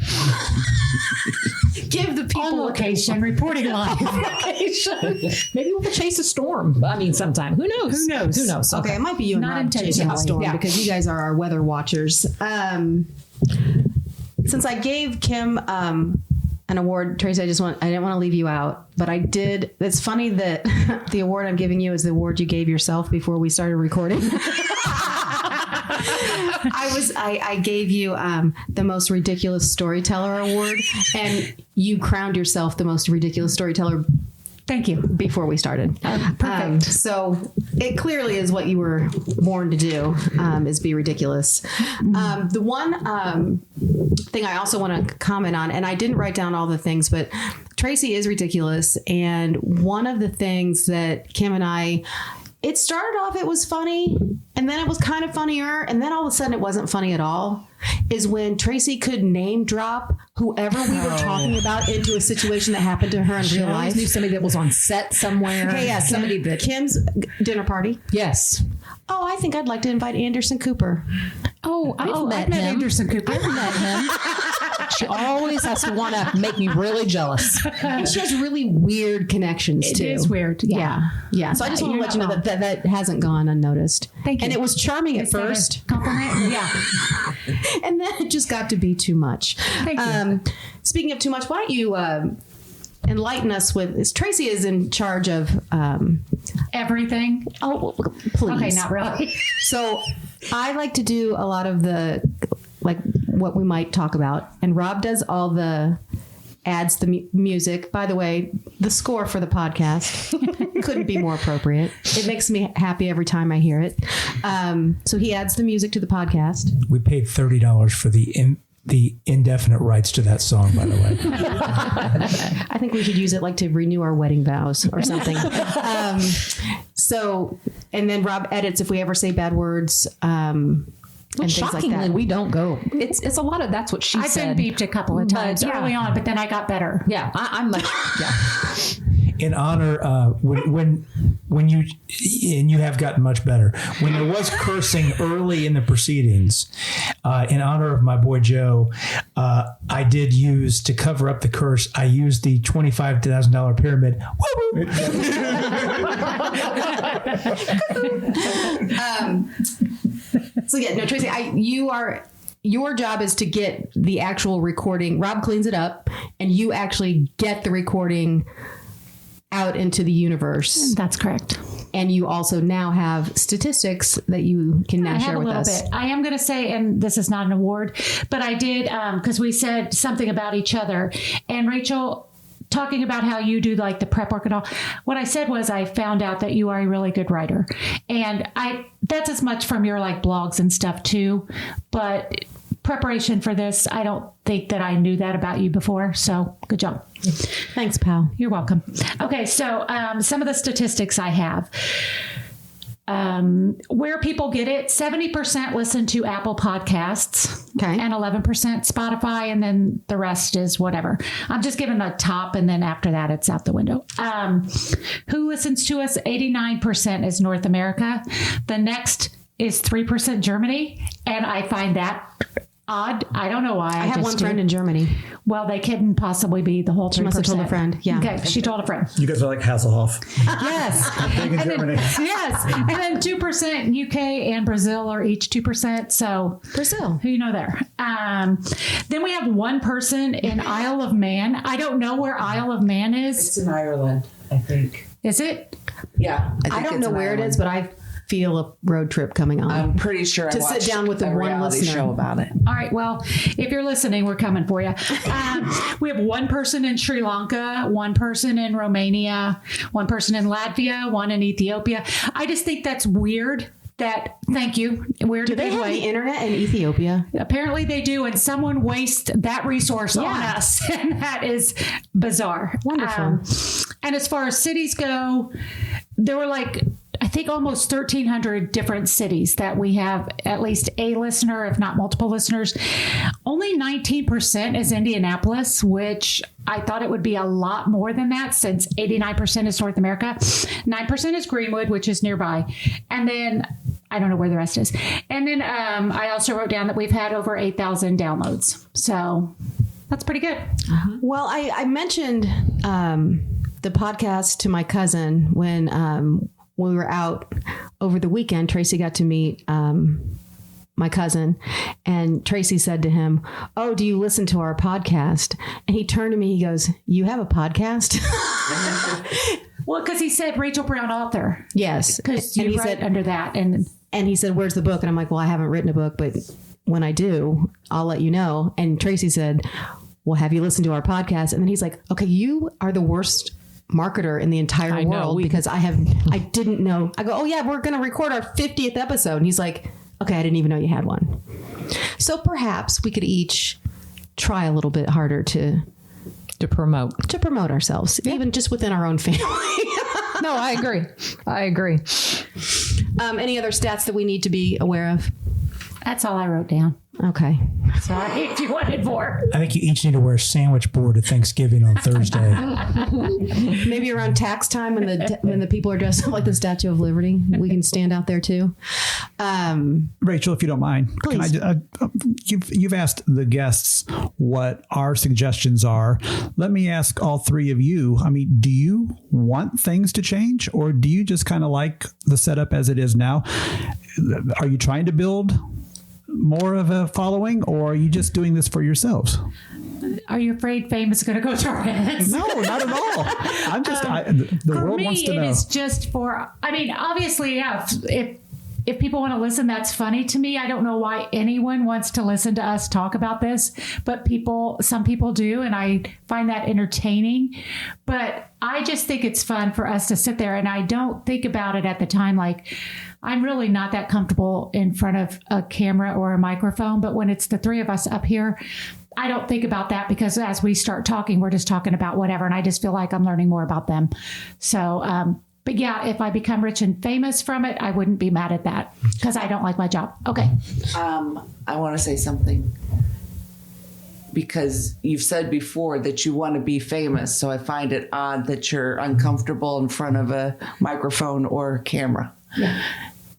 [SPEAKER 2] Give the people
[SPEAKER 3] on location, reporting live.
[SPEAKER 5] Location. Maybe we'll chase a storm. Sometime. Who knows?
[SPEAKER 2] Okay, it might be you and
[SPEAKER 3] Not
[SPEAKER 2] Rob chasing
[SPEAKER 3] intentionally.
[SPEAKER 2] the storm,
[SPEAKER 5] Yeah.
[SPEAKER 2] because you guys are our weather watchers. Since I gave Kim an award, Tracy, I didn't want to leave you out, but I did. It's funny that the award I'm giving you is the award you gave yourself before we started recording. I gave you the most ridiculous storyteller award, and you crowned yourself the most ridiculous storyteller.
[SPEAKER 3] Thank you.
[SPEAKER 2] Before we started.
[SPEAKER 3] Perfect.
[SPEAKER 2] So it clearly is what you were born to do, is be ridiculous. The one thing I also want to comment on, and I didn't write down all the things, but Tracy is ridiculous. And one of the things that Kim and I, it started off, it was funny, and then it was kind of funnier, and then all of a sudden it wasn't funny at all, is when Tracy could name drop whoever we were talking about into a situation that happened to her in real life.
[SPEAKER 5] Knew somebody that was on set somewhere.
[SPEAKER 2] Hey, yeah, somebody that Kim's dinner party.
[SPEAKER 5] Yes.
[SPEAKER 2] Oh, I think I'd like to invite Anderson Cooper.
[SPEAKER 5] Oh, I've met
[SPEAKER 3] Anderson Cooper.
[SPEAKER 5] I've met him. She always has to want to make me really jealous.
[SPEAKER 2] And she has really weird connections too.
[SPEAKER 3] It is weird.
[SPEAKER 2] Yeah. So I just want to let you know that hasn't gone unnoticed.
[SPEAKER 3] Thank you.
[SPEAKER 2] And it was charming at first.
[SPEAKER 3] Compliment. Yeah.
[SPEAKER 2] And then it just got to be too much.
[SPEAKER 3] Thank you.
[SPEAKER 2] Speaking of too much, why don't you enlighten us with, Tracy is in charge of
[SPEAKER 3] Everything.
[SPEAKER 2] oh, please.
[SPEAKER 3] Okay, not really.
[SPEAKER 2] So I like to do a lot of the, like what we might talk about. And Rob does all the adds the music. By the way, the score for the podcast couldn't be more appropriate. It makes me happy every time I hear it. So he adds the music to the podcast.
[SPEAKER 7] We paid $30 for the indefinite rights to that song, by the way.
[SPEAKER 2] I think we should use it like to renew our wedding vows or something. And then Rob edits if we ever say bad words. And things like
[SPEAKER 5] Shockingly,
[SPEAKER 2] that.
[SPEAKER 5] we don't go. It's a lot of that's what she
[SPEAKER 3] I've
[SPEAKER 5] said.
[SPEAKER 3] been beeped a couple of times early on, but then I got better.
[SPEAKER 5] Yeah, I'm much. Yeah.
[SPEAKER 7] In honor, when you, and you have gotten much better, when there was cursing early in the proceedings, in honor of my boy Joe, I did use, to cover up the curse, I used the $25,000 pyramid.
[SPEAKER 2] So yeah, no, Tracy, your job is to get the actual recording. Rob cleans it up, and you actually get the recording out into the universe.
[SPEAKER 3] That's correct.
[SPEAKER 2] And you also now have statistics that you can now share with us.
[SPEAKER 3] I am going to say, and this is not an award, but I did, because we said something about each other. And Rachel, talking about how you do like the prep work and all, what I said was I found out that you are a really good writer. And that's as much from your like blogs and stuff too. But preparation for this, I don't think that I knew that about you before. So good job.
[SPEAKER 2] Thanks, pal.
[SPEAKER 3] You're welcome. Okay, so some of the statistics I have. Where people get it, 70% listen to Apple Podcasts,
[SPEAKER 2] Okay.
[SPEAKER 3] and 11% Spotify, and then the rest is whatever. I'm just giving the top, and then after that, it's out the window. Who listens to us? 89% is North America. The next is 3% Germany, and I find that odd. I don't know why.
[SPEAKER 2] I have one friend in Germany.
[SPEAKER 3] Well, they couldn't possibly be the whole 3%.
[SPEAKER 2] She must have told a friend. Yeah.
[SPEAKER 3] Okay, she told a friend.
[SPEAKER 6] You guys are like Hasselhoff.
[SPEAKER 3] Yes.
[SPEAKER 6] Big in Germany.
[SPEAKER 3] Yes. And then 2% UK and Brazil are each 2%. So
[SPEAKER 2] Brazil.
[SPEAKER 3] who you know there. Then we have one person in Isle of Man. I don't know where Isle of Man is.
[SPEAKER 4] It's in Ireland, I think.
[SPEAKER 3] Is it?
[SPEAKER 4] Yeah.
[SPEAKER 2] I don't know where it is, but I feel a road trip coming on.
[SPEAKER 4] I'm pretty sure
[SPEAKER 2] To
[SPEAKER 4] I
[SPEAKER 2] sit
[SPEAKER 4] watched
[SPEAKER 2] down with the
[SPEAKER 4] a
[SPEAKER 2] one
[SPEAKER 4] reality
[SPEAKER 2] listener.
[SPEAKER 4] show about it.
[SPEAKER 3] All right. Well, if you're listening, we're coming for you. We have one person in Sri Lanka, one person in Romania, one person in Latvia, one in Ethiopia. I just think that's weird. Thank you. Weird.
[SPEAKER 2] Do they
[SPEAKER 3] in a
[SPEAKER 2] have
[SPEAKER 3] way.
[SPEAKER 2] the internet in Ethiopia?
[SPEAKER 3] Apparently they do, and someone wastes that resource on us, and that is bizarre.
[SPEAKER 2] Wonderful.
[SPEAKER 3] And as far as cities go, there were like, I think almost 1,300 different cities that we have at least a listener, if not multiple listeners. Only 19% is Indianapolis, which I thought it would be a lot more than that since 89% is North America. 9% is Greenwood, which is nearby. And then I don't know where the rest is. And then I also wrote down that we've had over 8,000 downloads. So that's pretty good.
[SPEAKER 2] Well, I mentioned the podcast to my cousin when we were out over the weekend. Tracy got to meet my cousin, and Tracy said to him, "Oh, do you listen to our podcast?" And he turned to me, he goes, "You have a podcast?"
[SPEAKER 3] Well, because he said Rachel Brown author.
[SPEAKER 2] Yes.
[SPEAKER 3] Because
[SPEAKER 2] And
[SPEAKER 3] you
[SPEAKER 2] he
[SPEAKER 3] write
[SPEAKER 2] said,
[SPEAKER 3] under that. And
[SPEAKER 2] he said, "Where's the book?" And I'm like, "Well, I haven't written a book, but when I do, I'll let you know." And Tracy said, "Well, have you listened to our podcast?" And then he's like, "Okay, you are the worst marketer in the entire world because I didn't know." I go, "Oh yeah, we're going to record our 50th episode." And he's like, "Okay, I didn't even know you had one." So perhaps we could each try a little bit harder to promote ourselves, even just within our own family.
[SPEAKER 5] No, I agree.
[SPEAKER 2] Any other stats that we need to be aware of?
[SPEAKER 3] that's all I wrote down.
[SPEAKER 2] Okay.
[SPEAKER 3] Sorry if you wanted more.
[SPEAKER 7] I think you each need to wear a sandwich board at Thanksgiving on Thursday.
[SPEAKER 2] Maybe around tax time when the people are dressed up like the Statue of Liberty, we can stand out there too.
[SPEAKER 6] Rachel, if you don't mind,
[SPEAKER 2] Please.
[SPEAKER 6] You've asked the guests what our suggestions are. Let me ask all three of you. I mean, do you want things to change, or do you just kind of like the setup as it is now? Are you trying to build more of a following, or are you just doing this for yourselves?
[SPEAKER 3] Are you afraid fame is going to go to our heads?
[SPEAKER 6] No, not at all. I'm just, the
[SPEAKER 3] For
[SPEAKER 6] world
[SPEAKER 3] me,
[SPEAKER 6] wants to know.
[SPEAKER 3] it is just for, I mean, obviously, yeah, if people want to listen, that's funny to me. I don't know why anyone wants to listen to us talk about this, but some people do, and I find that entertaining. But I just think it's fun for us to sit there, and I don't think about it at the time. Like, I'm really not that comfortable in front of a camera or a microphone, but when it's the three of us up here, I don't think about that, because as we start talking, we're just talking about whatever, and I just feel like I'm learning more about them. So, but yeah, if I become rich and famous from it, I wouldn't be mad at that, because I don't like my job. Okay.
[SPEAKER 4] I want to say something, because you've said before that you want to be famous. So I find it odd that you're uncomfortable in front of a microphone or camera.
[SPEAKER 3] Yeah.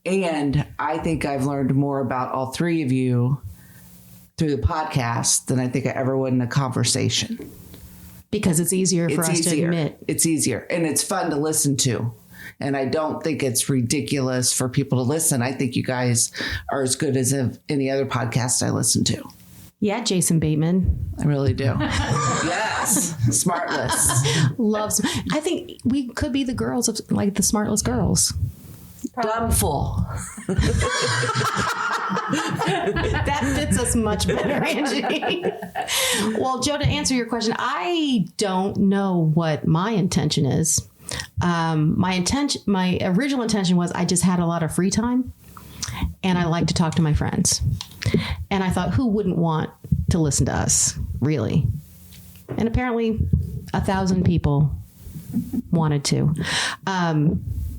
[SPEAKER 4] And I think I've learned more about all three of you through the podcast than I think I ever would in a conversation.
[SPEAKER 2] Because it's easier for us to admit.
[SPEAKER 4] It's easier, and it's fun to listen to. And I don't think it's ridiculous for people to listen. I think you guys are as good as any other podcast I listen to.
[SPEAKER 2] Yeah, Jason Bateman.
[SPEAKER 4] I really do. Yes. Smartless.
[SPEAKER 2] Loves. I think we could be the girls of, like, the Smartless girls.
[SPEAKER 4] Dumbful.
[SPEAKER 2] That fits us much better, Angie. Well, Joe, to answer your question, I don't know what my intention is. My original intention was I just had a lot of free time, and I like to talk to my friends. And I thought, who wouldn't want to listen to us, really? And apparently 1,000 people wanted to.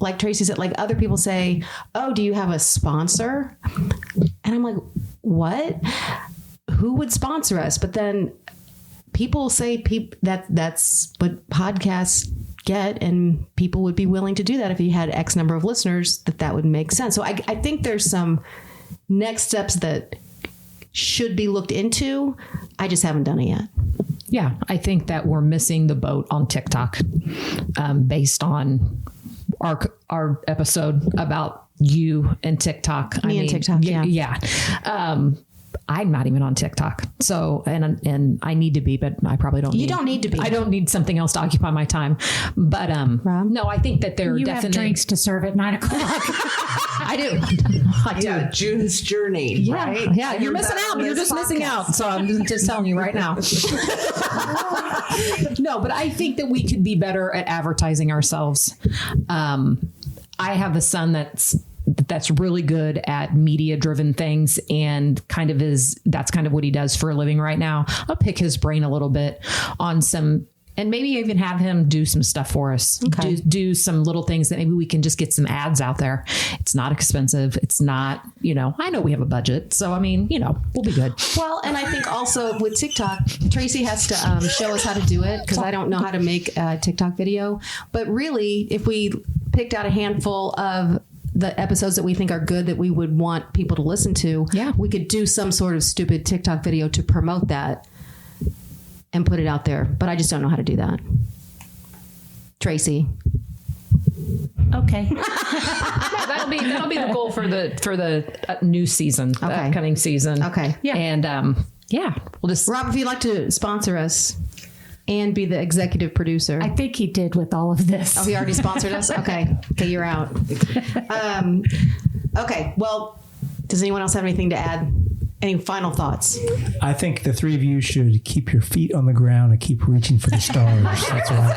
[SPEAKER 2] Like Tracy said, like other people say, oh, do you have a sponsor? And I'm like, what? Who would sponsor us? But then people say that's what podcasts get, and people would be willing to do that if you had X number of listeners, that would make sense. So I think there's some next steps that should be looked into. I just haven't done it yet.
[SPEAKER 5] Yeah, I think that we're missing the boat on TikTok, based on our episode about you and TikTok.
[SPEAKER 2] Me and TikTok,
[SPEAKER 5] yeah. I'm not even on TikTok, so and I need to be, but I probably don't.
[SPEAKER 2] You don't need to be.
[SPEAKER 5] I don't need something else to occupy my time. But
[SPEAKER 2] Rob?
[SPEAKER 5] no, I think that there are
[SPEAKER 3] You
[SPEAKER 5] definitely
[SPEAKER 3] have drinks to serve at 9 o'clock.
[SPEAKER 5] I do. I do.
[SPEAKER 4] Yeah, June's journey, right?
[SPEAKER 5] Yeah, you're missing out. You're just missing out. So I'm just telling you right now. No, but I think that we could be better at advertising ourselves. I have a son that's really good at media driven things, and that's kind of what he does for a living right now. I'll pick his brain a little bit on some, and maybe even have him do some stuff for us.
[SPEAKER 2] Okay.
[SPEAKER 5] Do some little things that maybe we can just get some ads out there. It's not expensive. It's not, I know we have a budget. So, I mean, we'll be good.
[SPEAKER 2] Well, and I think also with TikTok, Tracy has to show us how to do it, because I don't know how to make a TikTok video. But really, if we picked out a handful of the episodes that we think are good, that we would want people to listen to, we could do some sort of stupid TikTok video to promote that and put it out there. But I just don't know how to do that. Tracy.
[SPEAKER 3] Okay.
[SPEAKER 5] That'll be the goal for the new season, the upcoming season.
[SPEAKER 2] Okay.
[SPEAKER 3] Yeah.
[SPEAKER 5] And we'll just.
[SPEAKER 2] Rob, if you'd like to sponsor us and be the executive producer.
[SPEAKER 3] I think he did with all of this.
[SPEAKER 2] Oh, he already sponsored us? Okay, you're out. Okay, well, does anyone else have anything to add? Any final thoughts?
[SPEAKER 7] I think the three of you should keep your feet on the ground and keep reaching for the stars. That's what I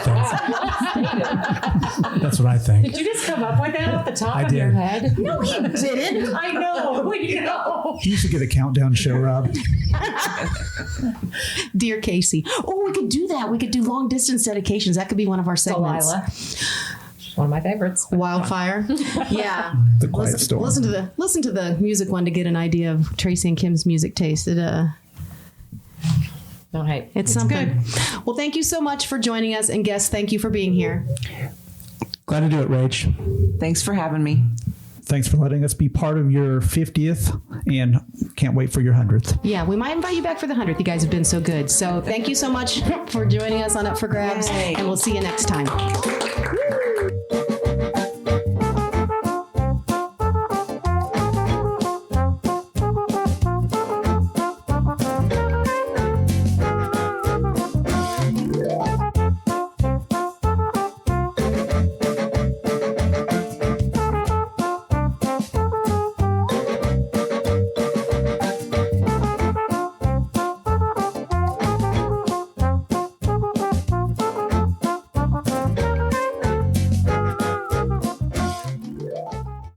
[SPEAKER 7] think. That's what I think.
[SPEAKER 3] Did you just come up with that off the top of
[SPEAKER 7] did.
[SPEAKER 3] your head?
[SPEAKER 2] No, he didn't.
[SPEAKER 3] I know. We know.
[SPEAKER 6] You should get a countdown show, Rob.
[SPEAKER 2] Dear Casey. Oh, we could do that. We could do long distance dedications. That could be one of our segments.
[SPEAKER 5] Delilah. One of my favorites.
[SPEAKER 2] Wildfire. Yeah.
[SPEAKER 6] The Quiet Storm.
[SPEAKER 2] Listen to the music one to get an idea of Tracy and Kim's music taste.
[SPEAKER 5] Don't hate.
[SPEAKER 2] It's something. Well, thank you so much for joining us, and guests, thank you for being here.
[SPEAKER 7] Glad to do it, Rach.
[SPEAKER 4] Thanks for having me.
[SPEAKER 6] Thanks for letting us be part of your 50th, and can't wait for your 100th.
[SPEAKER 2] Yeah, we might invite you back for the 100th. You guys have been so good. So thank you so much for joining us on Up for Grabs, and we'll see you next time.